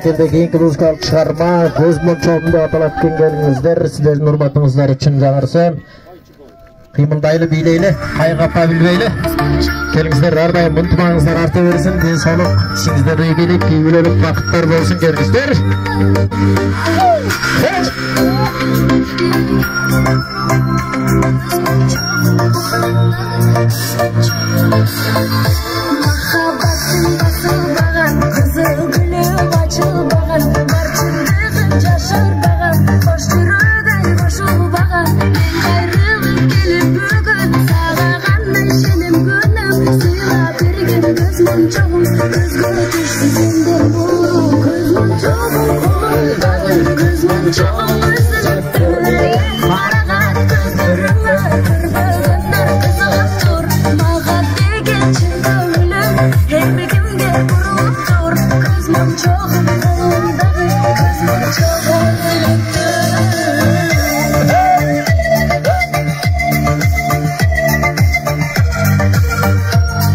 эфирде кийинки музыкалык чыгарма көз мончогунда аталат келиңиздер. Сиздердин урматыңыздар үчүн жаңырсын. Кыймылдайлы бийлейле, кайгапа билбейле. Келиңиздер ар дайым мынтымагыңыздар арта берсин. Ден соолук, ишиңиздер ийгилик, ийгиликтүү бакыттар болсун келиңиздер. Çok